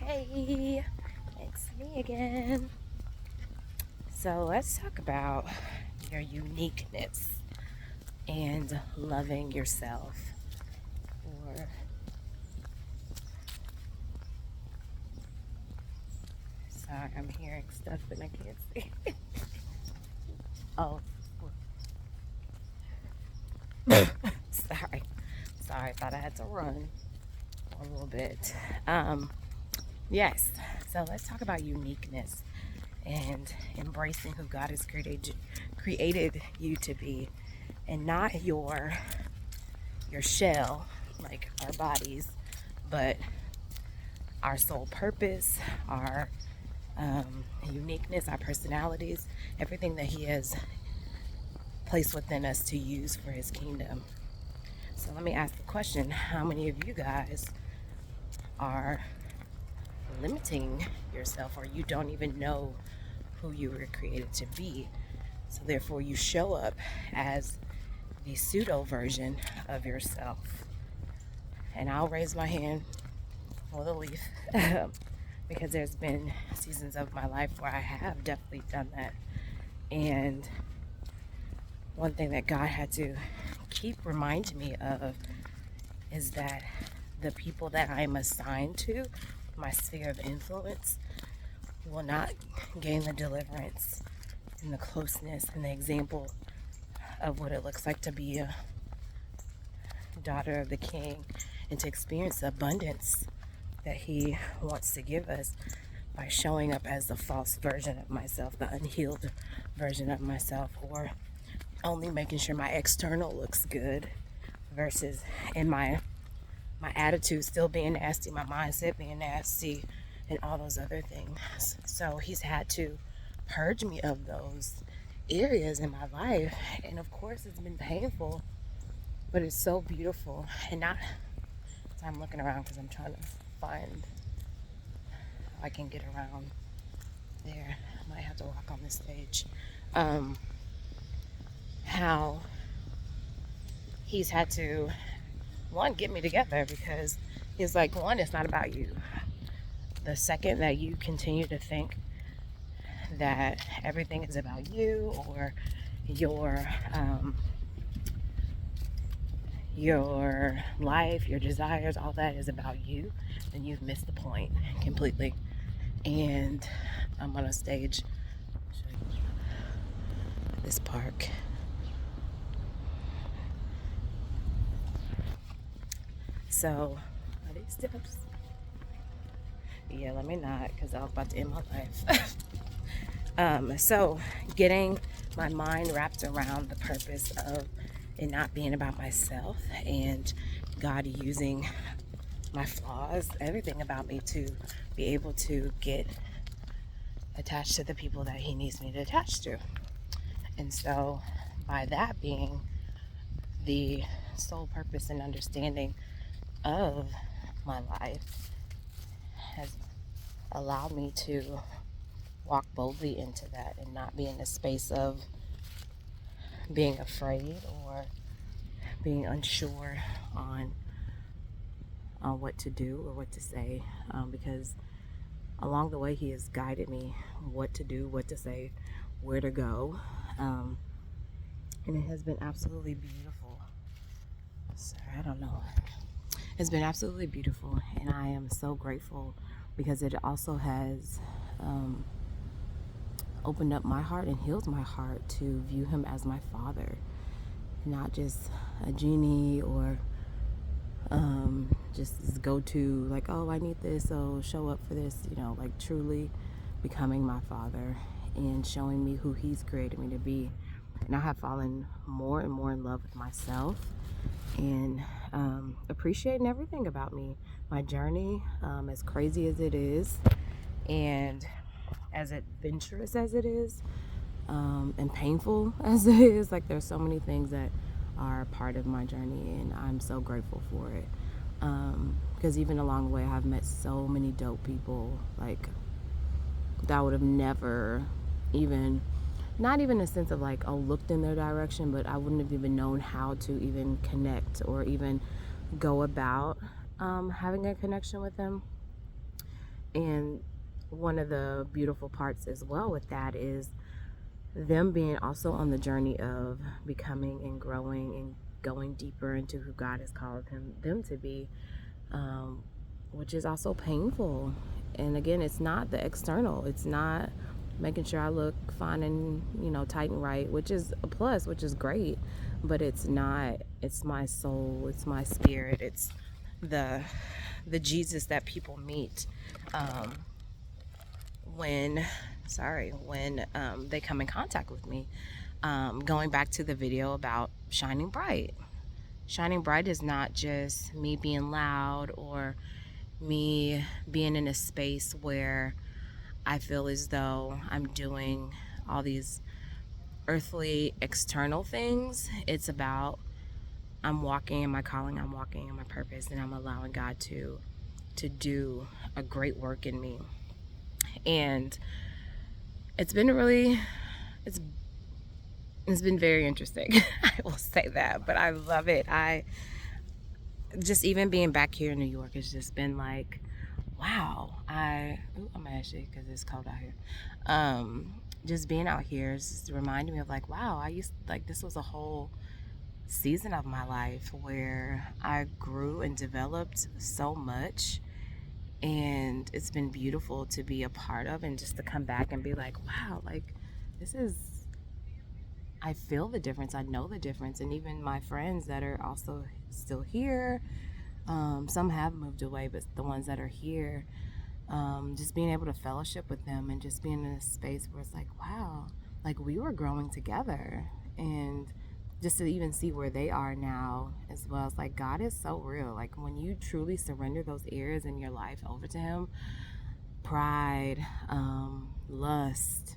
Hey, it's me again. So let's talk about your uniqueness and loving yourself. Or, sorry, I'm hearing stuff and I can't see. Oh, sorry. Sorry, thought I had to run a little bit. Yes, so let's talk about uniqueness and embracing who God has created you to be, and not your shell, like our bodies, but our sole purpose, our uniqueness, our personalities, everything that He has placed within us to use for His kingdom. So let me ask the question: how many of you guys are limiting yourself, or you don't even know who you were created to be? So therefore, you show up as the pseudo version of yourself. And I'll raise my hand for the leaf because there's been seasons of my life where I have definitely done that. And one thing that God had to keep reminding me of is that the people that I'm assigned to, my sphere of influence, will not gain the deliverance and the closeness and the example of what it looks like to be a daughter of the King and to experience the abundance that He wants to give us by showing up as the false version of myself, the unhealed version of myself, or only making sure my external looks good versus in my attitude still being nasty, my mindset being nasty, and all those other things. So He's had to purge me of those areas in my life, and of course it's been painful, but it's so beautiful. And not, so I'm looking around because I'm trying to find how I can get around there. I might have to walk on the stage. How He's had to, one, get me together, because He's like, one, it's not about you. The second that you continue to think that everything is about you, or your life, your desires, all that is about you, then you've missed the point completely. And I'm on a stage, this park. So, are these steps? Yeah, let me not, because I was about to end my life. So getting my mind wrapped around the purpose of it not being about myself, and God using my flaws, everything about me, to be able to get attached to the people that He needs me to attach to. And so by that being the sole purpose and understanding of my life, has allowed me to walk boldly into that and not be in a space of being afraid or being unsure on what to do or what to say, because along the way He has guided me what to do, what to say, where to go, and it has been absolutely beautiful. Sorry, I don't know. It's been absolutely beautiful, and I am so grateful, because it also has opened up my heart and healed my heart to view Him as my Father, not just a genie or just this go-to, like, oh, I need this, so show up for this, like truly becoming my Father and showing me who He's created me to be. And I have fallen more and more in love with myself, and appreciating everything about me, my journey, as crazy as it is, and as adventurous as it is, and painful as it is. Like, there's so many things that are part of my journey, and I'm so grateful for it, because even along the way I've met so many dope people, like, that I would have never even, not even a sense of like, oh, looked in their direction, but I wouldn't have even known how to even connect or even go about having a connection with them. And one of the beautiful parts as well with that is them being also on the journey of becoming and growing and going deeper into who God has called them to be, which is also painful. And again, it's not the external. It's not making sure I look fine and, tight and right, which is a plus, which is great. But it's not. It's my soul. It's my spirit. It's the Jesus that people meet when they come in contact with me. Going back to the video about shining bright. Shining bright is not just me being loud or me being in a space where I feel as though I'm doing all these earthly external things. It's about I'm walking in my calling, I'm walking in my purpose, and I'm allowing God to do a great work in me. And it's been it's it's been very interesting. I will say that, but I love it. I just even being back here in New York has just been like, wow. I'm actually because it's cold out here. Just being out here is just reminding me of like, wow, this was a whole season of my life where I grew and developed so much, and it's been beautiful to be a part of and just to come back and be like, wow, like this is I feel the difference. I know the difference. And even my friends that are also still here, some have moved away, but the ones that are here, just being able to fellowship with them and just being in a space where it's like, wow, like we were growing together. And just to even see where they are now as well, it's like God is so real. Like when you truly surrender those areas in your life over to Him, pride, lust,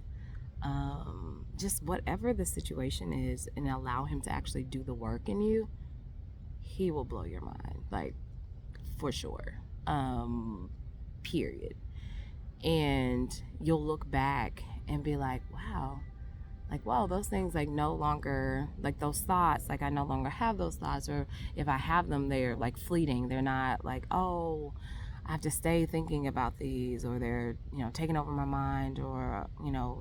just whatever the situation is, and allow Him to actually do the work in you, He will blow your mind, like for sure. Period. And you'll look back and be like, wow, those things like no longer, like those thoughts, like I no longer have those thoughts, or if I have them, they're like fleeting. They're not like, oh, I have to stay thinking about these, or they're, taking over my mind, or,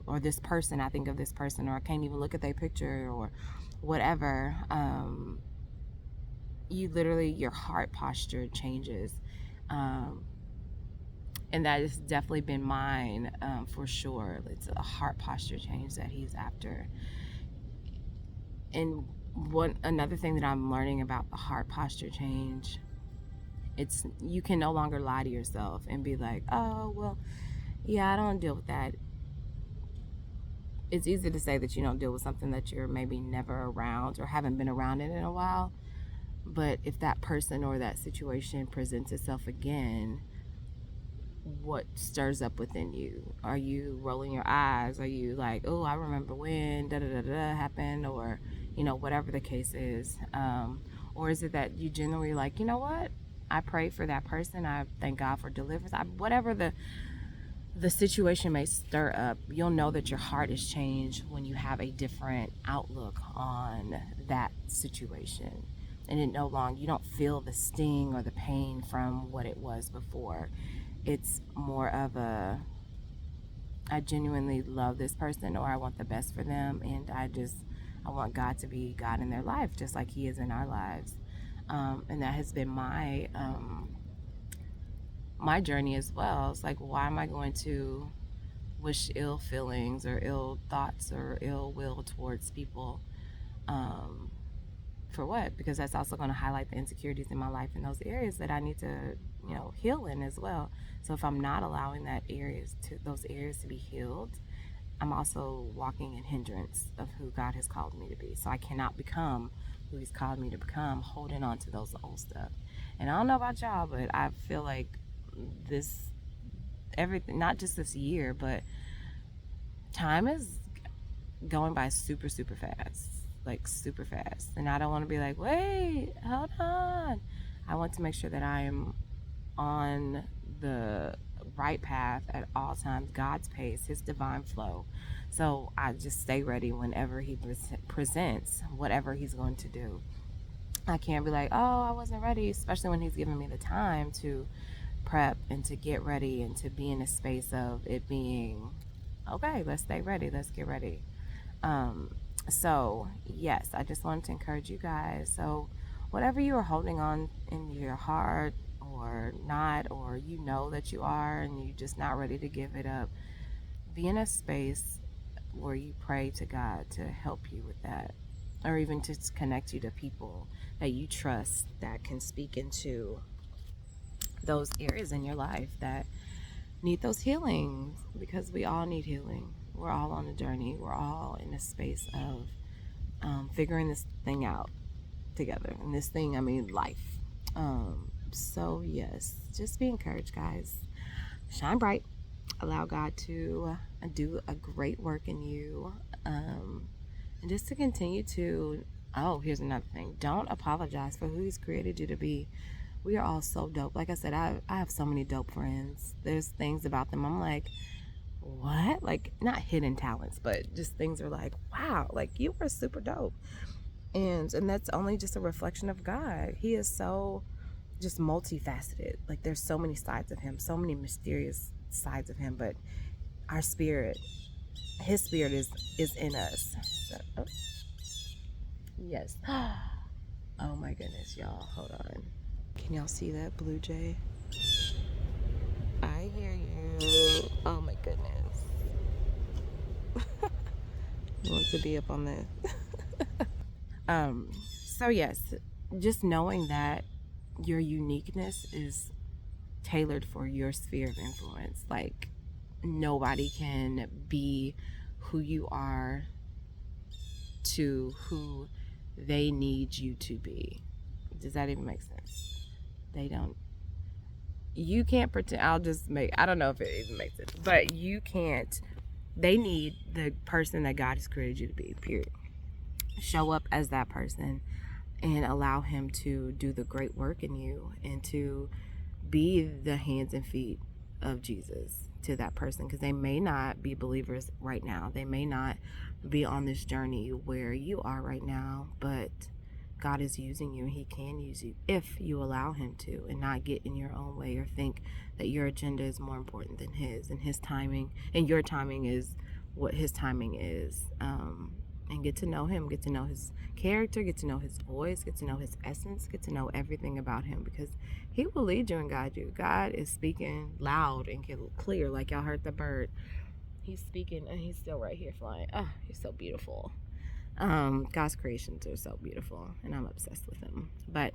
or this person, I think of this person, or I can't even look at their picture, or whatever. You literally, your heart posture changes. And that has definitely been mine, for sure. It's a heart posture change that He's after. And another thing that I'm learning about the heart posture change, it's you can no longer lie to yourself and be like, oh, well, yeah, I don't deal with that. It's easy to say that you don't deal with something that you're maybe never around or haven't been around it in a while. But if that person or that situation presents itself again, what stirs up within you? Are you rolling your eyes? Are you like, oh, I remember when da da da da happened, or whatever the case is, or is it that you generally like, you know what, I pray for that person, I thank God for deliverance, whatever the situation may stir up, you'll know that your heart is changed when you have a different outlook on that situation, and you don't feel the sting or the pain from what it was before. It's more of I genuinely love this person, or I want the best for them, and I want God to be God in their life, just like He is in our lives. And that has been my journey as well. It's like, why am I going to wish ill feelings or ill thoughts or ill will towards people? For what? Because that's also going to highlight the insecurities in my life in those areas that I need to, heal in as well. So if I'm not allowing those areas to be healed, I'm also walking in hindrance of who God has called me to be. So I cannot become who He's called me to become, holding on to those old stuff. And I don't know about y'all, but I feel like everything, not just this year, but time is going by super, super fast. Like super fast. And I don't want to be like, wait, hold on. I want to make sure that I am on the right path at all times, God's pace, His divine flow. So I just stay ready whenever He presents whatever He's going to do. I can't be like, oh, I wasn't ready, especially when He's giving me the time to prep and to get ready and to be in a space of it being okay, let's stay ready, let's get ready. So yes, I just wanted to encourage you guys. So whatever you are holding on in your heart or not, or you know that you are and you're just not ready to give it up, be in a space where you pray to God to help you with that, or even to connect you to people that you trust that can speak into those areas in your life that need those healings, because we all need healing. We're all on a journey. We're all in a space of figuring this thing out together. And this thing, I mean, life. So, yes, just be encouraged, guys. Shine bright. Allow God to do a great work in you. And just to continue to, oh, here's another thing. Don't apologize for who He's created you to be. We are all so dope. Like I said, I have so many dope friends. There's things about them I'm like, what? Like, not hidden talents, but just things are like, wow, like you were super dope. And that's only just a reflection of God. He is so just multifaceted. Like, there's so many sides of Him, so many mysterious sides of Him, but our spirit, His spirit is in us. So, oh, yes. Oh my goodness, y'all, hold on. Can y'all see that blue jay? I hear you. Oh my goodness. You want to be up on this? So yes, just knowing that your uniqueness is tailored for your sphere of influence. Like, nobody can be who you are to who they need you to be. Does that even make sense? They don't. You can't pretend. I don't know if it even makes sense, but you can't. They need the person that God has created you to be, period. Show up as that person and allow Him to do the great work in you and to be the hands and feet of Jesus to that person, because they may not be believers right now. They may not be on this journey where you are right now, but God is using you, and He can use you if you allow Him to, and not get in your own way or think that your agenda is more important than His, and His timing and your timing is what His timing is. And get to know Him, get to know His character, get to know His voice, get to know His essence, get to know everything about Him, because He will lead you and guide you. God is speaking loud and clear, like y'all heard the bird. He's speaking, and He's still right here flying. Oh, He's so beautiful. God's creations are so beautiful, and I'm obsessed with Him. But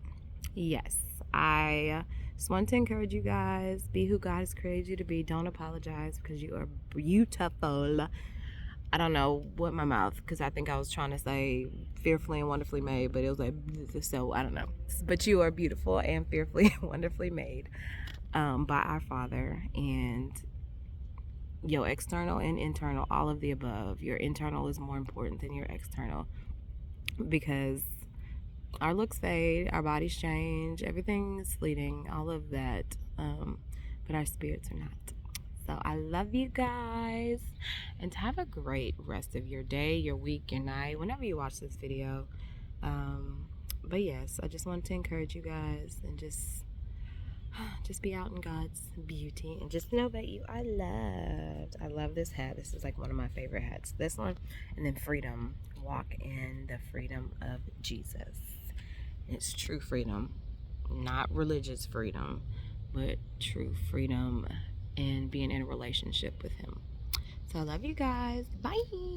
yes, I just want to encourage you guys, be who God has created you to be. Don't apologize, because you are beautiful. I don't know what my mouth, because I think I was trying to say fearfully and wonderfully made, but it was like, so I don't know. But you are beautiful and fearfully and wonderfully made by our Father. And your external and internal, all of the above. Your internal is more important than your external, because our looks fade, our bodies change, everything is fleeting, all of that. But our spirits are not. So I love you guys, and have a great rest of your day, your week, your night, whenever you watch this video. But yes, I just wanted to encourage you guys, and just be out in God's beauty, and just know that you are loved. I love this hat. This is like one of my favorite hats. This one, and then freedom. Walk in the freedom of Jesus. It's true freedom, not religious freedom, but true freedom and being in a relationship with Him. So I love you guys. Bye.